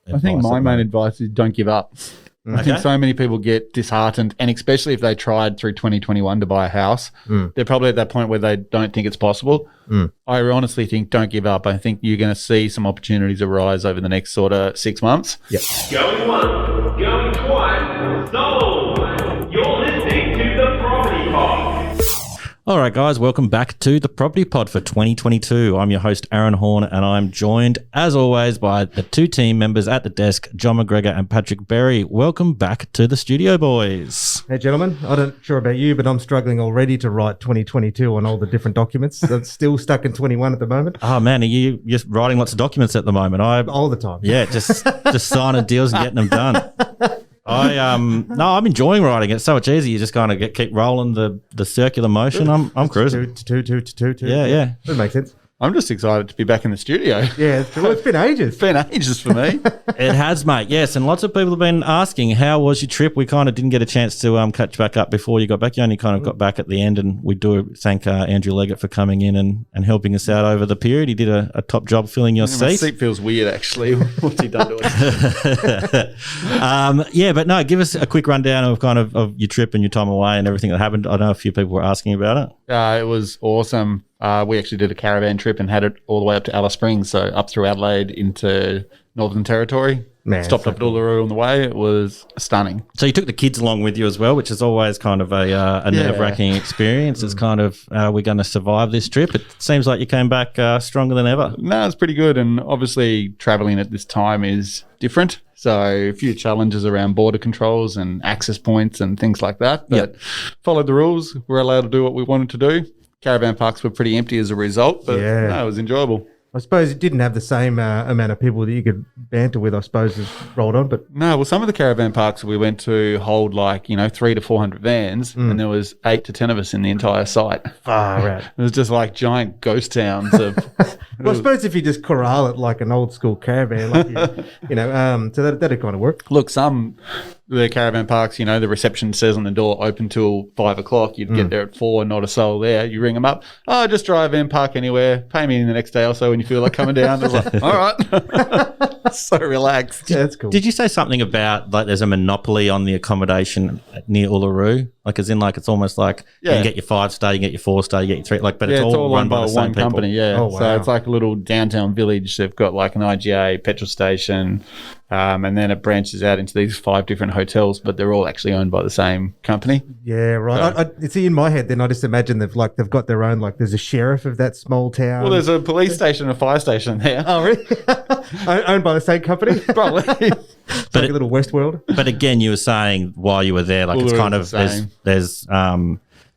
I think my main advice is don't give up. I think so many people get disheartened, and especially if they tried through 2021 to buy a house, they're probably at that point where they don't think it's possible. I honestly think don't give up. I think you're going to see some opportunities arise over the next sort of 6 months. Yep. Going once, going twice, sold. You're listening to the Property Pod. All right, guys, welcome back to the Property Pod for 2022. I'm your host, Aaron Horn, and I'm joined, as always, by the two team members at the desk, John McGregor and Patrick Berry. Welcome back to the studio, boys. Hey, gentlemen. I'm not sure about you, but I'm struggling already to write 2022 on all the different documents. I'm still stuck in 21 at the moment. Oh, man, are you just writing lots of documents at the moment? All the time. Yeah, just signing deals and getting them done. I'm enjoying writing it. It's so much easier. You just kind of keep rolling the circular motion. I'm cruising. Two. Yeah. That makes sense. I'm just excited to be back in the studio. Yeah, it's been ages. It's been ages for me. It has, mate. Yes, and lots of people have been asking, how was your trip? We kind of didn't get a chance to catch back up before you got back. You only kind of got back at the end, and we do thank Andrew Leggett for coming in and helping us out over the period. He did a top job filling your seat. My seat feels weird, actually. What's he done to it? Yeah, but no, give us a quick rundown of kind of your trip and your time away and everything that happened. I know a few people were asking about it. It was awesome. We actually did a caravan trip and had it all the way up to Alice Springs, so up through Adelaide into Northern Territory. Man, stopped up at Uluru on the way. It was stunning. So you took the kids along with you as well, which is always kind of a nerve-wracking experience. It's kind of, we're going to survive this trip. It seems like you came back stronger than ever. No, it's pretty good. And obviously traveling at this time is different. So a few challenges around border controls and access points and things like that. But followed the rules. We're allowed to do what we wanted to do. Caravan parks were pretty empty as a result, but no, it was enjoyable. I suppose it didn't have the same amount of people that you could banter with, I suppose, as rolled on. But no, well, some of the caravan parks we went to hold 300 to 400 vans, and there was 8 to 10 of us in the entire site. Far out. It was just like giant ghost towns of. Well, I suppose if you just corral it like an old school caravan, so that'd kind of work. Look, the caravan parks, the reception says on the door open till 5 o'clock. You'd get there at 4, not a soul there. You ring them up. Oh, just drive in, park anywhere. Pay me in the next day or so when you feel like coming down. I was like, all right. So relaxed. Yeah, that's cool. Did you say something about there's a monopoly on the accommodation near Uluru? As in it's almost like you can get your 5-star, you can get your 4-star, you get your 3. But it's all run by the same people. Company. Yeah. Oh, wow. So it's like a little downtown village. They've got like an IGA petrol station, and then it branches out into these 5 different hotels, but they're all actually owned by the same company. Yeah, right. So, it's in my head. Then I just imagine they've got their own. There's a sheriff of that small town. Well, there's a police station and a fire station there. Oh, really? Owned by the same company? Probably. It's like a little Westworld. But again, you were saying while you were there, it's kind of there's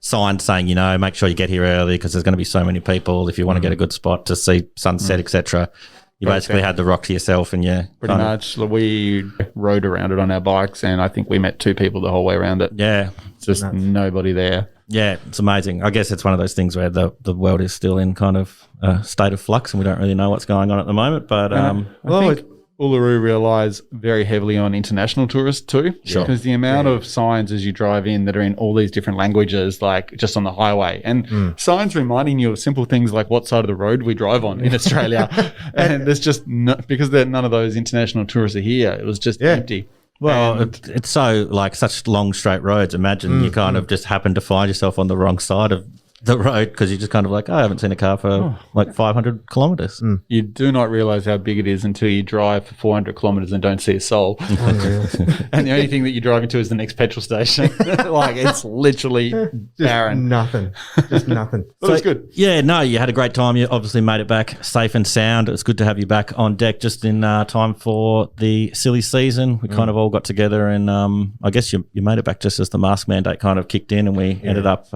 signs saying make sure you get here early because there's going to be so many people if you want to get a good spot to see sunset, etc. You basically had the rock to yourself, and pretty much. We rode around it on our bikes, and I think we met 2 people the whole way around it. Yeah, just nobody there. Yeah, it's amazing. I guess it's one of those things where the world is still in kind of a state of flux, and we don't really know what's going on at the moment. But I think Uluru relies very heavily on international tourists too. Sure. Because the amount of signs as you drive in that are in all these different languages, just on the highway, and signs reminding you of simple things like what side of the road we drive on in Australia. And there's just because none of those international tourists are here. It was just empty. Well, it's so such long straight roads. Imagine you kind of just happen to find yourself on the wrong side of the road because you're just kind of I haven't seen a car for 500 kilometres. You do not realise how big it is until you drive for 400 kilometres and don't see a soul. And the only thing that you drive into is the next petrol station. It's literally barren. Nothing. Just nothing. But it was good. Yeah, no, you had a great time. You obviously made it back safe and sound. It was good to have you back on deck just in time for the silly season. We kind of all got together and I guess you made it back just as the mask mandate kind of kicked in and we ended up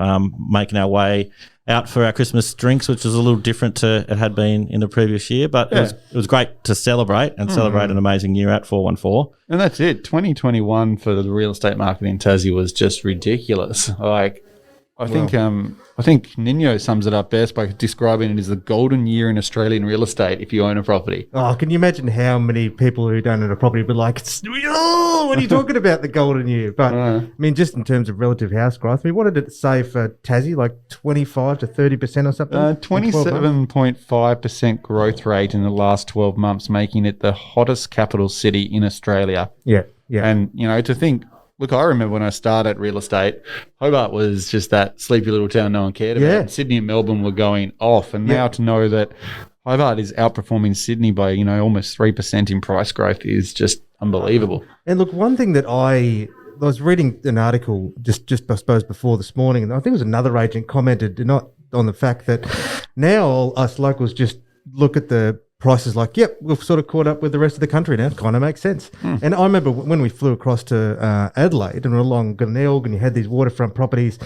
making our way out for our Christmas drinks, which was a little different to it had been in the previous year, but it was great to celebrate an amazing year at 414. And that's it. 2021 for the real estate market in Tassie was just ridiculous. I think Nino sums it up best by describing it as the golden year in Australian real estate if you own a property. Oh, can you imagine how many people who don't own a property would be like, oh, what are you talking about, the golden year? But, I mean, just in terms of relative house growth, what did it say for Tassie, like 25 to 30% or something? 27.5% growth rate in the last 12 months, making it the hottest capital city in Australia. Yeah. And, to think... Look, I remember when I started real estate, Hobart was just that sleepy little town no one cared about. Yeah. And Sydney and Melbourne were going off. And now to know that Hobart is outperforming Sydney by, almost 3% in price growth is just unbelievable. And look, one thing that I was reading an article just I suppose before this morning, and I think it was another agent commented not on the fact that now us locals just look at the prices like, yep, we've sort of caught up with the rest of the country now. It kind of makes sense. And I remember when we flew across to Adelaide and we're along Glenelg and you had these waterfront properties,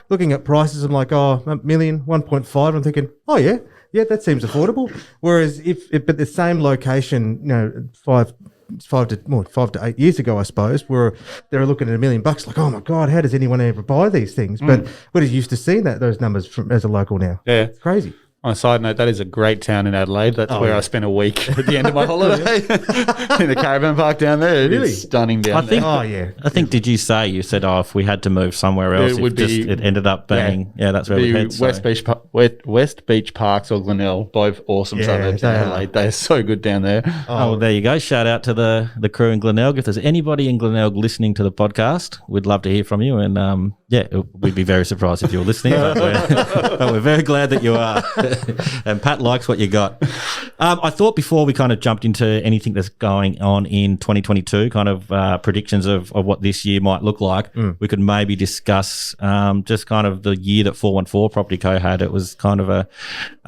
looking at prices, I'm like, oh, $1 million, 1.5. I'm thinking, oh, yeah, that seems affordable. Whereas but the same location, 5 to 8 years ago, I suppose, where they were looking at $1 million, like, oh my God, how does anyone ever buy these things? But we're just used to seeing those numbers as a local now. Yeah. It's crazy. On a side note, that is a great town in Adelaide. That's where I spent a week at the end of my holiday in the caravan park down there. It is stunning down there. I think, did you say, you said, if we had to move somewhere else, it ended up being, that's where we head. West Beach Parks or Glenelg, both awesome suburbs in Adelaide. They are so good down there. Oh, well, there you go. Shout out to the crew in Glenelg. If there's anybody in Glenelg listening to the podcast, we'd love to hear from you. And we'd be very surprised if you're listening, but we're very glad that you are. And Pat likes what you got. I thought before we kind of jumped into anything that's going on in 2022, kind of predictions of what this year might look like, we could maybe discuss just kind of the year that 414 Property Co had. It was kind of a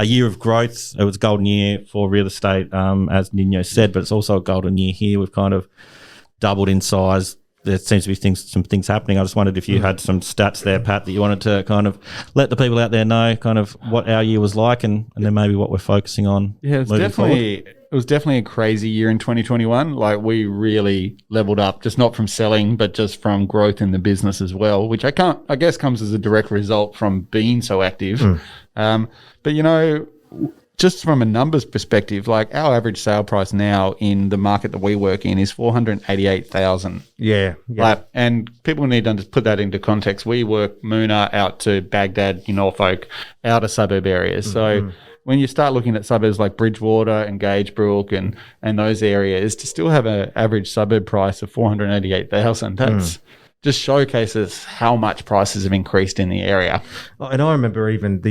year of growth. It was a golden year for real estate, as Nino said, but it's also a golden year here. We've kind of doubled in size. There seems to be some things happening. I just wondered if you had some stats there, Pat, that you wanted to kind of let the people out there know kind of what our year was like and then maybe what we're focusing on. Yeah, it was definitely a crazy year in 2021. Like, we really leveled up, just not from selling, but just from growth in the business as well, which I guess comes as a direct result from being so active. But, just from a numbers perspective, like our average sale price now in the market that we work in is $488,000. Yeah. And people need to put that into context. We work Moona out to Baghdad, Norfolk, outer suburb areas. So when you start looking at suburbs like Bridgewater and Gagebrook and those areas, to still have an average suburb price of $488,000, that's just showcases how much prices have increased in the area. And I remember even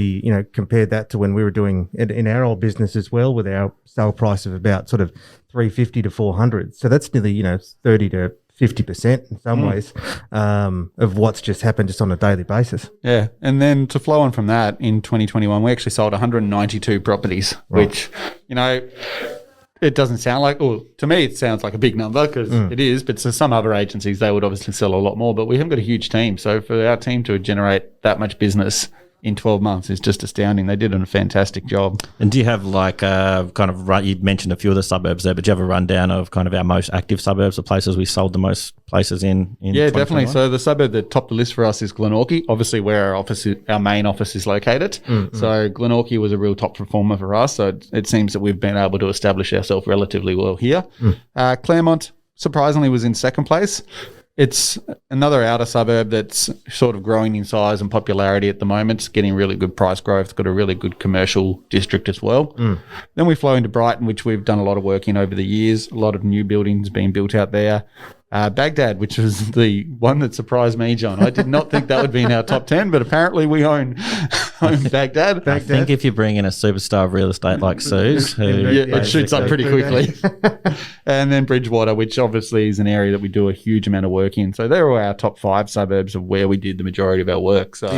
compared that to when we were doing it in our old business as well, with our sale price of about sort of $350 to $400. So that's nearly 30 to 50% in some ways of what's just happened just on a daily basis. Yeah. And then to flow on from that, in 2021, we actually sold 192 properties, which, it doesn't sound like, to me, it sounds like a big number because it is, but to some other agencies, they would obviously sell a lot more, but we haven't got a huge team. So for our team to generate that much business in 12 months is just astounding. They did a fantastic job. And do you have you mentioned a few of the suburbs there, but do you have a rundown of kind of our most active suburbs, the places we sold the most places in Yeah, definitely. So the suburb that topped the list for us is Glenorchy, obviously where our main office is located. So Glenorchy was a real top performer for us. So it seems that we've been able to establish ourselves relatively well here. Claremont, surprisingly, was in second place. It's another outer suburb that's sort of growing in size and popularity at the moment. It's getting really good price growth. It's got a really good commercial district as well. Then we flow into Brighton, which we've done a lot of work in over the years. A lot of new buildings being built out there. Baghdad, which was the one that surprised me, John. I did not think that would be in our top 10, but apparently we own Baghdad. I think if you bring in a superstar of real estate like Suze, it shoots up pretty quickly. And then Bridgewater, which obviously is an area that we do a huge amount of work in. So they were our top 5 suburbs of where we did the majority of our work. So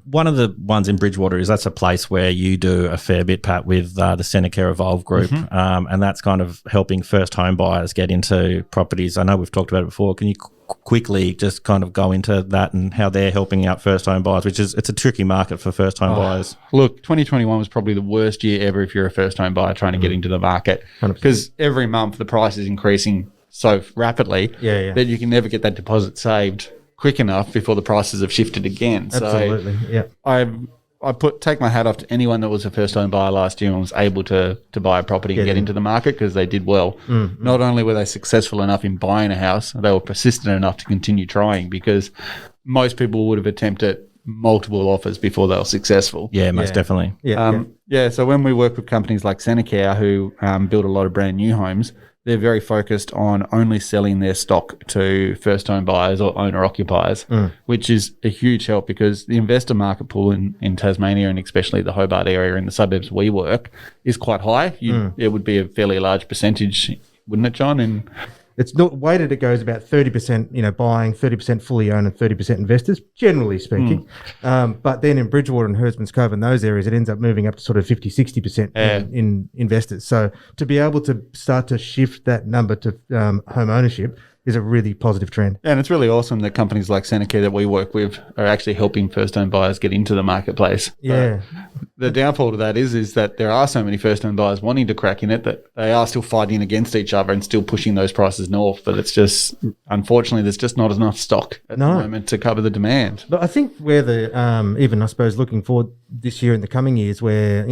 one of the ones in Bridgewater that's a place where you do a fair bit, Pat, with the Senecare Evolve group, and that's kind of helping first home buyers get into properties. I know we've talked about it before. Can you quickly just kind of go into that and how they're helping out first home buyers, it's a tricky market for first home buyers? Look, 2021 was probably the worst year ever if you're a first home buyer trying to get into the market, because every month the price is increasing so rapidly that you can never get that deposit saved quick enough before the prices have shifted again. Absolutely, yeah. I take my hat off to anyone that was a first-time buyer last year and was able to buy a property and get into the market, because they did well. Not only were they successful enough in buying a house, they were persistent enough to continue trying, because most people would have attempted multiple offers before they were successful. Yeah, most definitely. Yeah. So when we work with companies like Centacare, who build a lot of brand new homes, they're very focused on only selling their stock to first-time buyers or owner-occupiers, which is a huge help, because the investor market pool in Tasmania, and especially the Hobart area in the suburbs we work, is quite high. It would be a fairly large percentage, wouldn't it, John? And it's not weighted. It goes about 30%, buying, 30% fully owned, and 30% investors, generally speaking. But then in Bridgewater and Herdsman's Cove and those areas, it ends up moving up to sort of 50-60% in investors. So to be able to start to shift that number to home ownership is a really positive trend. And it's really awesome that companies like Centacare that we work with are actually helping first-time buyers get into the marketplace. Yeah. The downfall to that is that there are so many first-time buyers wanting to crack in it that they are still fighting against each other and still pushing those prices north. But it's just, unfortunately, there's just not enough stock at the moment to cover the demand. But I think where even I suppose looking forward this year and the coming years, where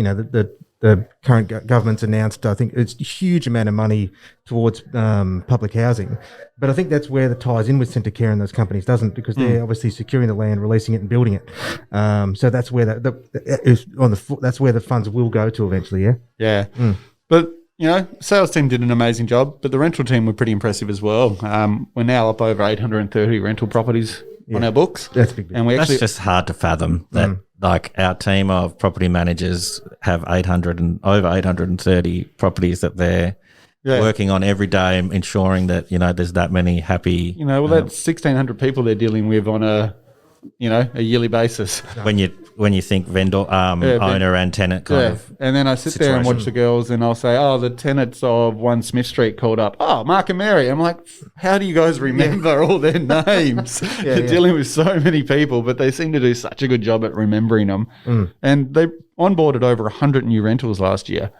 the current government's announced, I think it's a huge amount of money towards public housing. But I think that's where the ties in with Centacare and those companies doesn't, because they're obviously securing the land, releasing it, and building it. So that's where that's where the funds will go to eventually. Yeah. Yeah. But sales team did an amazing job, but the rental team were pretty impressive as well. We're now up over 830 rental properties on our books. That's big. And That's just hard to fathom that. Like our team of property managers have over 830 properties that they're working on every day, ensuring that there's that many happy. That's 1,600 people they're dealing with on a yearly basis. When you think vendor, owner and tenant kind of. And then I sit there and watch the girls, and I'll say, the tenants of 1 Smith Street called up. Oh, Mark and Mary. I'm like, how do you guys remember all their names? They're dealing with so many people, but they seem to do such a good job at remembering them. And they onboarded over 100 new rentals last year.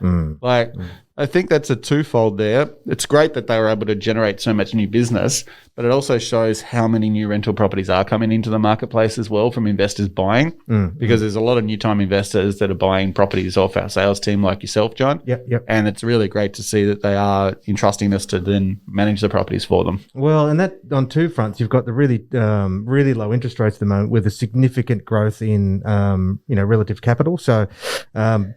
I think that's a twofold there. It's great that they were able to generate so much new business, but it also shows how many new rental properties are coming into the marketplace as well from investors buying, because there's a lot of new time investors that are buying properties off our sales team like yourself, John. Yep. And it's really great to see that they are entrusting us to then manage the properties for them. Well, and that on two fronts, you've got the really low interest rates at the moment with a significant growth in, relative capital. So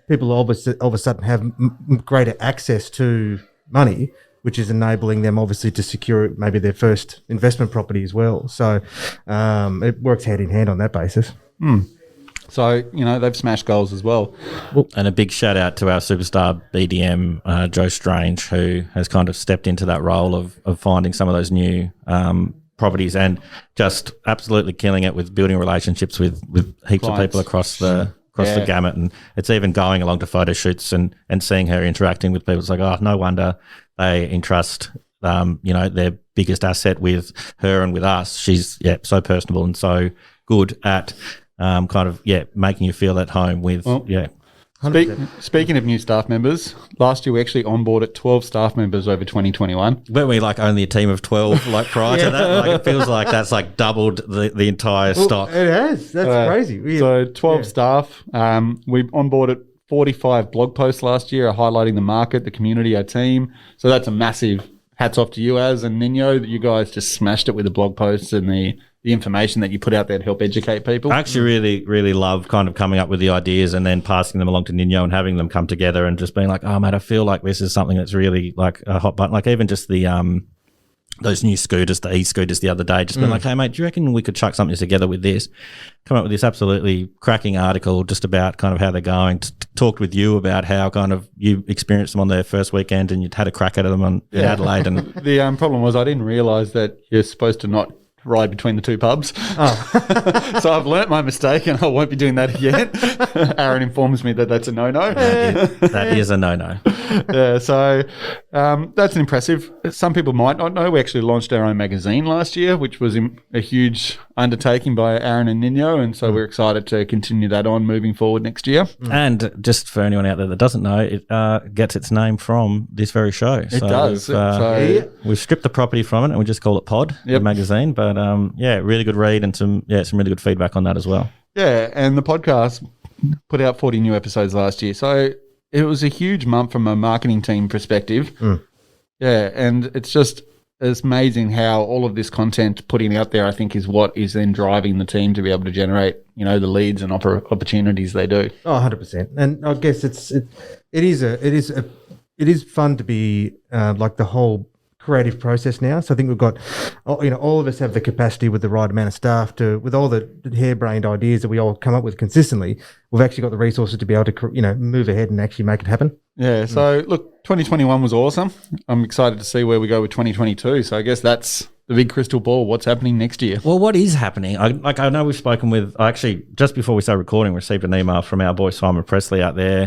people all of a sudden have greater access to money, which is enabling them obviously to secure maybe their first investment property as well. So it works hand in hand on that basis. So, they've smashed goals as well. And a big shout out to our superstar BDM, Joe Strange, who has kind of stepped into that role of finding some of those new properties and just absolutely killing it with building relationships with heaps of people across the gamut. And it's even going along to photo shoots and seeing her interacting with people. It's like, no wonder they entrust, their biggest asset with her and with us. She's, so personable and so good at making you feel at home with, Speaking of new staff members, last year we actually onboarded 12 staff members over 2021. Weren't we only a team of 12 prior to that? It feels like that's doubled the entire stock. It has. That's crazy. So 12 staff. We onboarded 45 blog posts last year highlighting the market, the community, our team. So that's a massive hats off to you, Az and Nino, that you guys just smashed it with the blog posts and the information that you put out there to help educate people. I actually really, really love kind of coming up with the ideas and then passing them along to Nino and having them come together and just being like, oh, mate, I feel like this is something that's really like a hot button. Like even just the those new scooters, the e-scooters the other day, just been like, hey, mate, do you reckon we could chuck something together with this? Come up with this absolutely cracking article just about kind of how they're going. Talked with you about how kind of you experienced them on their first weekend and you'd had a crack at them in Adelaide. And the problem was I didn't realise that you're supposed to not ride between the two pubs. So I've learnt my mistake and I won't be doing that again. Aaron informs me that that's a no-no. That is a no-no. So that's impressive. Some people might not know we actually launched our own magazine last year, which was a huge undertaking by Aaron and Nino, and so we're excited to continue that on moving forward next year. And just for anyone out there that doesn't know, it gets its name from this very show. It does. We've stripped the property from it and we just call it Pod, the magazine, but But really good read and some really good feedback on that as well. Yeah, and the podcast put out 40 new episodes last year. So it was a huge month from a marketing team perspective. Yeah, and it's amazing how all of this content putting out there, I think, is what is then driving the team to be able to generate, the leads and opportunities they do. Oh, 100%. And I guess it is fun to be like the whole creative process now. So I think we've got, all of us have the capacity with the right amount of staff with all the harebrained ideas that we all come up with consistently. We've actually got the resources to be able to, move ahead and actually make it happen. Yeah. So look, 2021 was awesome. I'm excited to see where we go with 2022. So I guess that's the big crystal ball. What's happening next year? Well, what is happening? I know we've spoken with. Actually, just before we started recording, received an email from our boy Simon Presley out there.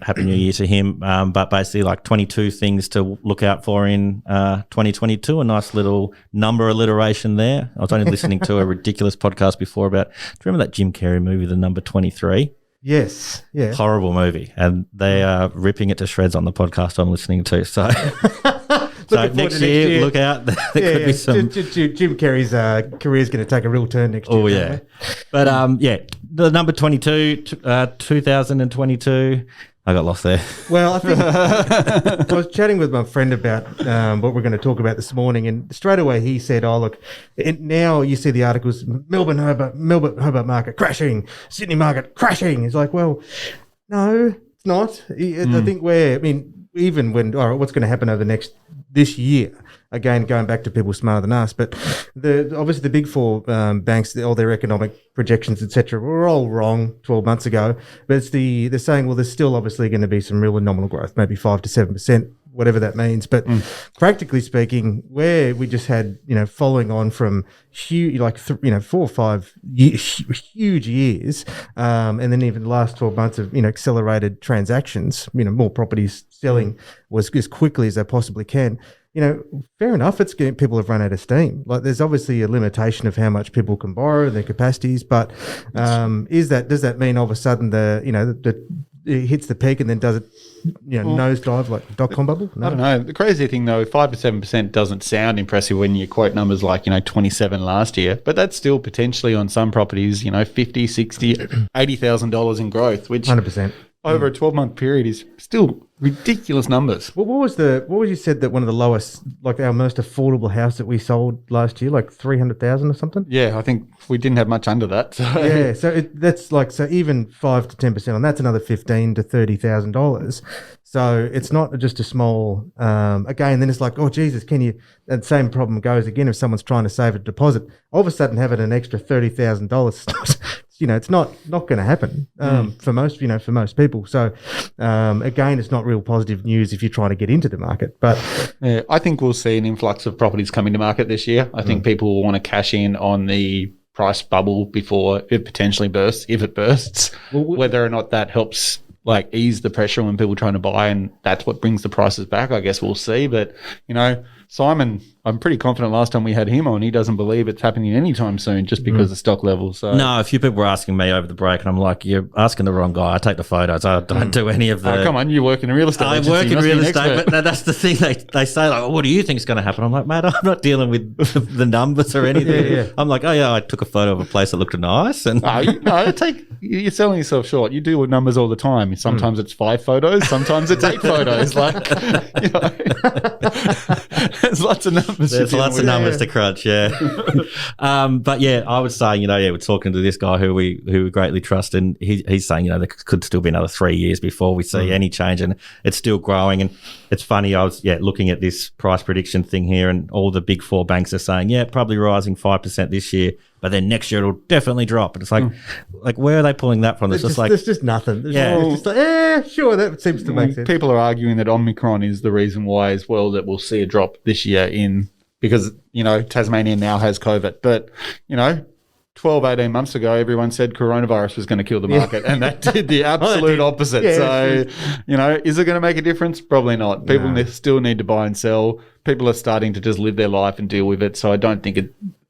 Happy New Year to him. But basically, 22 things to look out for in 2022. A nice little number alliteration there. I was only listening to a ridiculous podcast before about. Do you remember that Jim Carrey movie, The Number 23? Yes. Yeah. Horrible movie, and they are ripping it to shreds on the podcast I'm listening to. So. So next year, look out. There could be some. Jim Carrey's career is going to take a real turn next year. Oh, yeah. But, the number 22, 2022. I got lost there. Well, I think I was chatting with my friend about what we're going to talk about this morning, and straight away he said, "Oh, look, now you see the articles: Melbourne Hobart market crashing, Sydney market crashing." It's like, well, no, it's not. I think even when, all right, what's going to happen over this year? Again, going back to people smarter than us, but obviously the big four banks, all their economic projections, etc., were all wrong 12 months ago. But they're saying, well, there's still obviously going to be some real nominal growth, maybe 5 to 7%, whatever that means. But practically speaking, where we just had, following on from huge, 4 or 5 huge years, and then even the last 12 months of, accelerated transactions, more properties selling as quickly as they possibly can. Fair enough. People have run out of steam. There's obviously a limitation of how much people can borrow and their capacities, but does that mean all of a sudden it hits the peak and then does it, nosedive like the dot-com bubble? No. I don't know. The crazy thing though, 5 to 7% doesn't sound impressive when you quote numbers like 27 last year, but that's still potentially on some properties, $50,000, $60,000, $80,000 in growth, which 100%. Over a 12-month period is still ridiculous numbers. Well, what was you said that one of the lowest, our most affordable house that we sold last year, 300,000 or something? Yeah, I think we didn't have much under that. So. Yeah, so that's even 5 to 10% on that's another $15,000 to $30,000. So it's not just a small. Again, then it's like, oh Jesus, can you? And the same problem goes again if someone's trying to save a deposit. All of a sudden, having an extra $30,000. It's not going to happen for most people. So again, it's not real positive news if you're trying to get into the market. But yeah, I think we'll see an influx of properties coming to market this year. I think people will want to cash in on the price bubble before it potentially bursts, if it bursts. Whether or not that helps ease the pressure when people are trying to buy, and that's what brings the prices back, I guess we'll see. But Simon, I'm pretty confident last time we had him on, he doesn't believe it's happening anytime soon just because of stock levels. So. No, a few people were asking me over the break, and I'm like, you're asking the wrong guy. I take the photos. I don't do any of the... Oh, come on, you work in a real estate agency. I work in real estate, but that's the thing. They say, what do you think is going to happen? I'm like, mate, I'm not dealing with the numbers or anything. Yeah. I'm like, oh, yeah, I took a photo of a place that looked nice. And you're selling yourself short. You deal with numbers all the time. Sometimes it's 5 photos. Sometimes it's 8 photos. There's lots of numbers. There's lots of numbers to crunch, yeah. But yeah, I was saying, we're talking to this guy who we greatly trust, and he's saying, there could still be another 3 years before we see any change, and it's still growing. And it's funny, I was looking at this price prediction thing here, and all the big 4 banks are saying, probably rising 5% this year, but then next year it'll definitely drop. And it's like where are they pulling that from? It's there's just nothing. It's just sure, that seems to make sense. People are arguing that Omicron is the reason why as well that we'll see a drop this year because, Tasmania now has COVID. But, 12, 18 months ago, everyone said coronavirus was going to kill the market, and that did the absolute opposite. Yeah, so, is it going to make a difference? Probably not. People still need to buy and sell. People are starting to just live their life and deal with it. So I don't think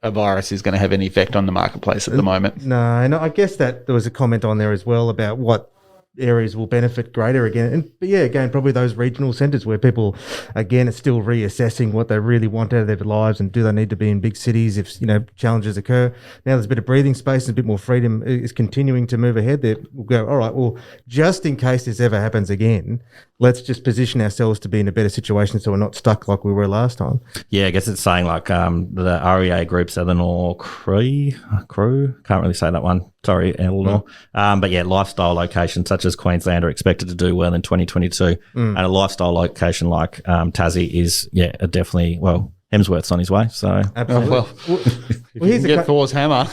a virus is going to have any effect on the marketplace at the moment. No, and I guess that there was a comment on there as well about what areas will benefit greater again. But yeah, again, probably those regional centres where people, again, are still reassessing what they really want out of their lives and do they need to be in big cities if, challenges occur. Now there's a bit of breathing space and a bit more freedom is continuing to move ahead. We'll go, all right, well, just in case this ever happens again, let's just position ourselves to be in a better situation so we're not stuck like we were last time. Yeah, I guess it's saying like the REA Group Southern Crew, can't really say that one. Sorry, Eleanor. But yeah, lifestyle locations such as Queensland are expected to do well in 2022. And a lifestyle location like Tassie is, definitely, Hemsworth's on his way. So absolutely. Here's get Thor's hammer.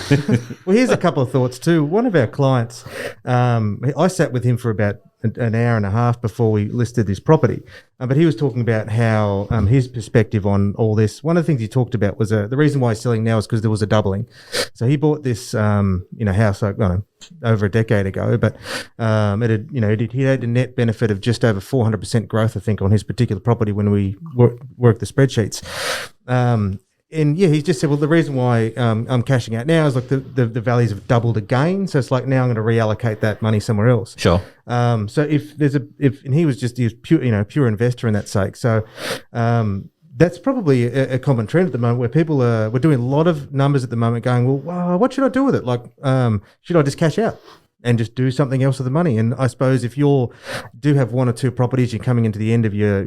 Well, here's a couple of thoughts too. One of our clients, I sat with him for about an hour and a half before we listed this property, but he was talking about how his perspective on all this. One of the things he talked about was the reason why he's selling now is because there was a doubling. So he bought this house over a decade ago, but he had a net benefit of just over 400% growth, I think, on his particular property when we worked the spreadsheets. And yeah, he just said, well, the reason why I'm cashing out now is like the values have doubled again. So it's like now I'm going to reallocate that money somewhere else. Sure. So and he was pure investor in that sake. So that's probably a common trend at the moment where people we're doing a lot of numbers at the moment going, well, what should I do with it? Like, should I just cash out and just do something else with the money? And I suppose if you do have one or two properties, you're coming into the end of your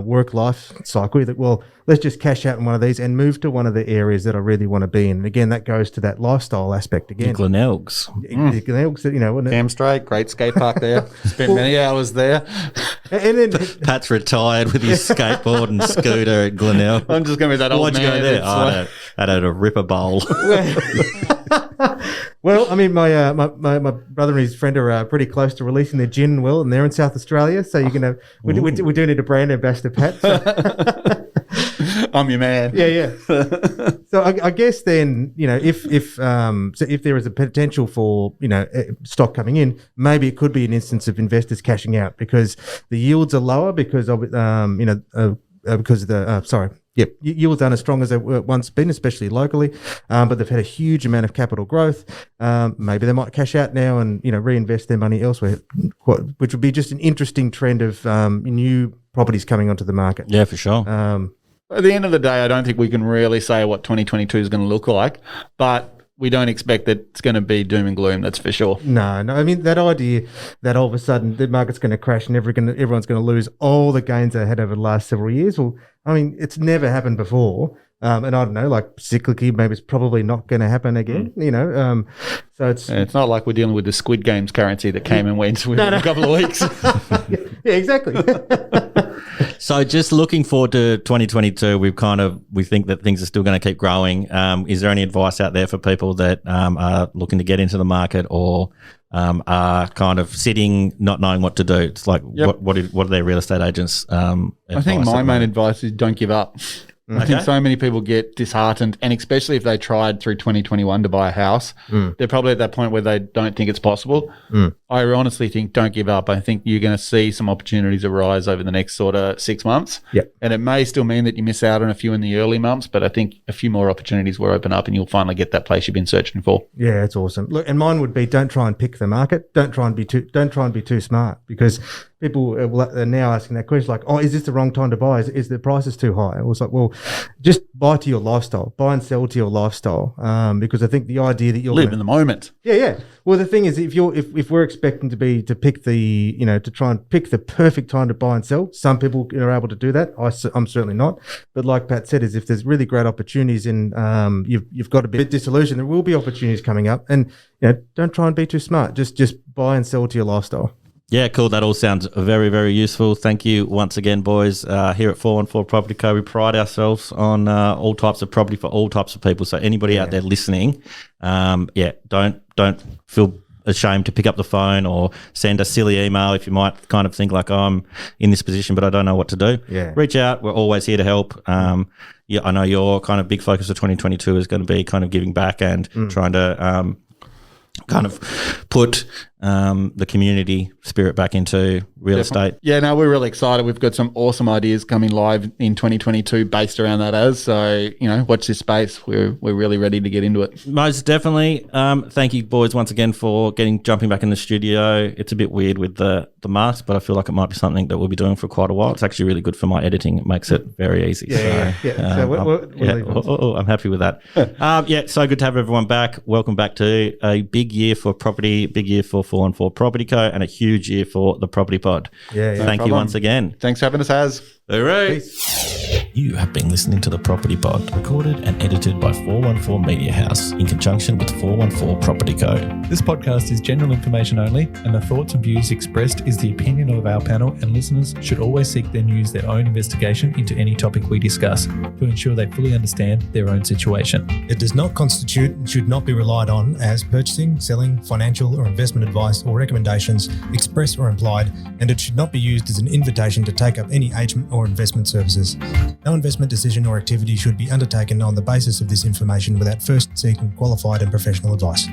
work life cycle, that, well, let's just cash out in one of these and move to one of the areas that I really want to be in. And again, that goes to that lifestyle aspect again. Glenelgs. Glenelgs, Cam Strait, great skate park there. Spent many hours there. And then Pat's retired with his skateboard and scooter at Glenelg. I'm just going to be that old Why'd man. you go there? I had a ripper bowl. Well, I mean, my brother and his friend are pretty close to releasing their gin, and they're in South Australia, so you're gonna we do need a brand ambassador, Pat. So. I'm your man. Yeah. So I guess then, if there is a potential for stock coming in, maybe it could be an instance of investors cashing out because the yields are lower because of yields aren't as strong as they were once been, especially locally, but they've had a huge amount of capital growth. Maybe they might cash out now and reinvest their money elsewhere, which would be just an interesting trend of new properties coming onto the market. Yeah, for sure. At the end of the day, I don't think we can really say what 2022 is going to look like, but we don't expect that it's going to be doom and gloom, that's for sure. No. I mean, that idea that all of a sudden the market's going to crash and everyone's going to lose all the gains they had over the last several years, well, I mean, it's never happened before. And I don't know, like cyclically, maybe it's probably not going to happen again, So it's not like we're dealing with the Squid Games currency that came and went within a couple of weeks. Yeah, exactly. So just looking forward to 2022, we think that things are still going to keep growing. Is there any advice out there for people that are looking to get into the market or are kind of sitting, not knowing what to do? It's like, what are their real estate agents? I think my main advice is don't give up. I think so many people get disheartened, and especially if they tried through 2021 to buy a house, they're probably at that point where they don't think it's possible. I honestly think don't give up. I think you're going to see some opportunities arise over the next sort of 6 months. Yep. And it may still mean that you miss out on a few in the early months, but I think a few more opportunities will open up and you'll finally get that place you've been searching for. Yeah, it's awesome. Look, and mine would be don't try and pick the market. Don't try and be too smart, because people are now asking that question like, oh, is this the wrong time to buy? Is the prices too high? I was like, well, just buy to your lifestyle. Buy and sell to your lifestyle. Because I think the idea that you'll live in the moment. Yeah. Well, the thing is, if we're expecting to pick to try and pick the perfect time to buy and sell, some people are able to do that. I'm certainly not. But like Pat said, is if there's really great opportunities and you've got a bit disillusioned, there will be opportunities coming up. And don't try and be too smart. Just buy and sell to your lifestyle. Yeah, cool. That all sounds very, very useful. Thank you once again, boys. Here at 414 Property Co, we pride ourselves on all types of property for all types of people. So anybody out there listening, don't feel ashamed to pick up the phone or send a silly email if you might kind of think like, oh, I'm in this position but I don't know what to do. Yeah. Reach out. We're always here to help. I know your kind of big focus of 2022 is going to be kind of giving back and trying to kind of put the community spirit back into real estate. Yeah, no, we're really excited. We've got some awesome ideas coming live in 2022 based around that so, watch this space. We're really ready to get into it. Most definitely. Thank you, boys, once again for jumping back in the studio. It's a bit weird with the mask, but I feel like it might be something that we'll be doing for quite a while. It's actually really good for my editing. It makes it very easy. I'm happy with that. So good to have everyone back. Welcome back to a big year for property, big year for 414 Property Co, and a huge year for the Property Pod. Thank you once again. Thanks for having us, Az. All right. You have been listening to the Property Pod, recorded and edited by 414 Media House in conjunction with 414 Property Co. This podcast is general information only, and the thoughts and views expressed is the opinion of our panel, and listeners should always seek then use their own investigation into any topic we discuss to ensure they fully understand their own situation. It does not constitute and should not be relied on as purchasing, selling, financial or investment advice or recommendations, express or implied, and it should not be used as an invitation to take up any agent or investment services. No investment decision or activity should be undertaken on the basis of this information without first seeking qualified and professional advice.